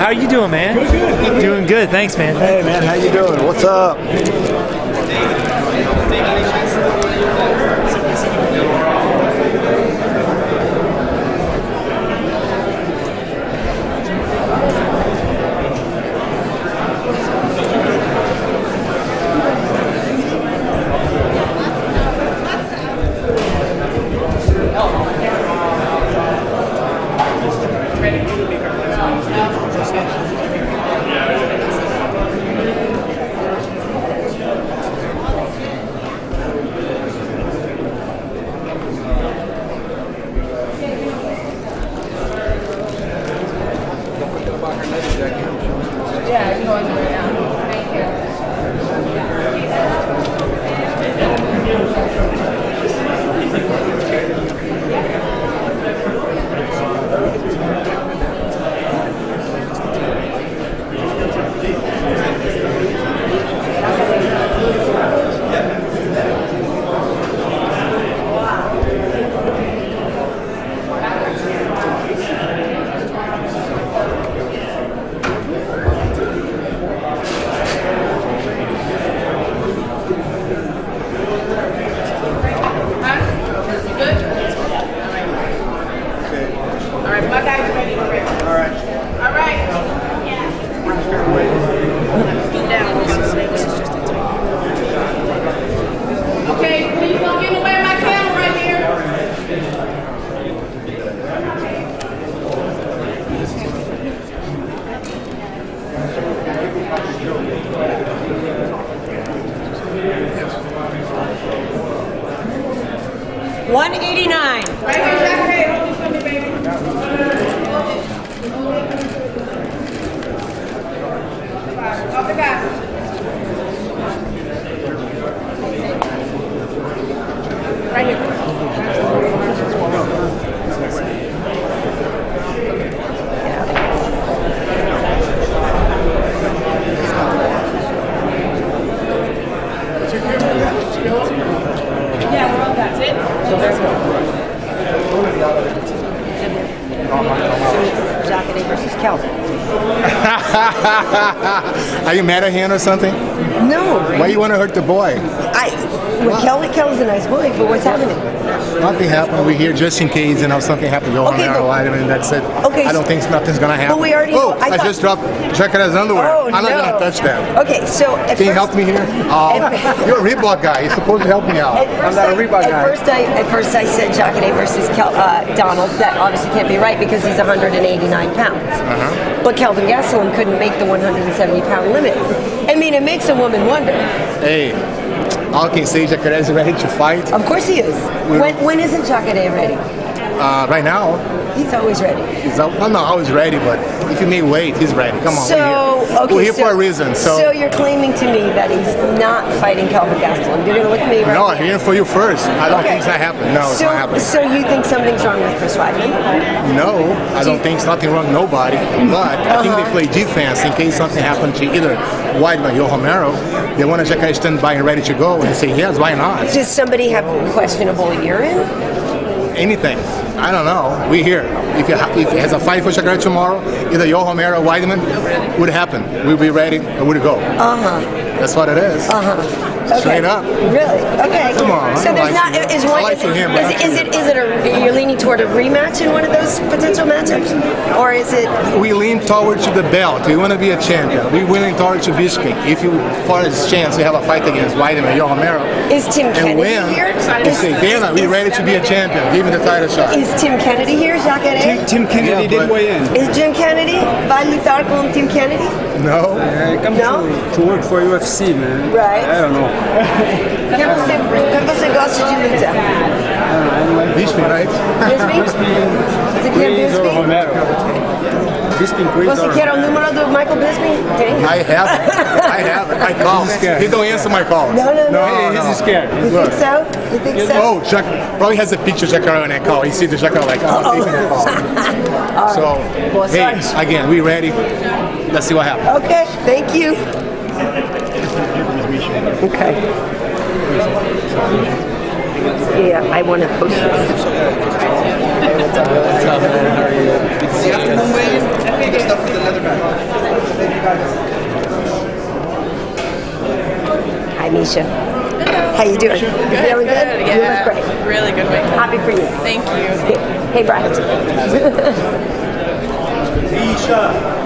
How are you doing, man? Good. Doing good. Thanks, man. Hey, man. How you doing? What's up? Are you mad at him or something? No. Why you want to hurt the boy? Kelly's a nice boy, but what's happening? Nothing happened. We're here just in case, something happened. Go on there, Weidman, that's it. Okay, I don't think nothing's going to happen. But we already I just dropped Jacare's underwear. Oh, I'm not going to touch them. Okay, so Can you help me here? You're a Reebok guy. You're supposed to help me out. I'm not a Reebok guy. At first I said Jacare versus Donald. That obviously can't be right because he's 189 pounds. But Kelvin Gastelum couldn't make the 170-pound limit. I mean, it makes a woman wonder. Hey, all I can say, Jacare is ready to fight. Of course he is. When isn't Jacare ready? Right now. He's always ready. I'm not always ready, but if you make weight, he's ready. Come on, we're here for a reason. So you're claiming to me that he's not fighting Kelvin Gastelum. You're going to look at me right now. No, I'm here for you first. I don't think it's going to happen. No, it's not happening. So you think something's wrong with Chris Weidman? No, I don't think it's nothing wrong with nobody. But I think they play defense in case something happened to either Weidman or Romero. They want Jacare stand by and ready to go, and they say, yes, why not? Does somebody have questionable urine? Anything. I don't know. We're here. If it has a fight for Jacare tomorrow, either Yoel, Romero, or Weidman, would happen. We'll be ready and we'll go. That's what it is. Okay. Straight up. Really? Okay. Come on. So there's not. Is it a leaning toward a rematch in one of those potential matchups, or is it? We lean toward to the belt. We want to be a champion. We lean toward to Bisping. If you, for his chance, we have a fight against Weidman or Yoel, Romero. Is Tim Kennedy here? You say, Dana, we're ready to be a champion. Give me the title shot. Is Tim Kennedy here, Jacare? Tim Kennedy did weigh in. Is Jim Kennedy? Va lutar con Tim Kennedy? No. Come to work for UFC, man. Right. I don't know. Quem você gosta de lutar? Bisping, right? Bisping? Você quer Bisping? Romero. Bisping, Você quer o número do Michael Bisping? Tem? I have it. I call. He don't answer my calls. No. He's scared. You think so? You think so? Oh, Jack probably has a picture of Jacare on that call. He sees the Jacare like, I'm taking the call. So, hey, again, we ready. Let's see what happens. Okay, thank you. Okay. Yeah, I want to post this. What's up, man? How are you? It's the afternoon weigh-in. feather bed. Hi, Miesha. How you doing? Good, Feeling good? good. You Yeah, look great. really good makeup. Happy for you. Thank you. Hey, Bryan. Miesha.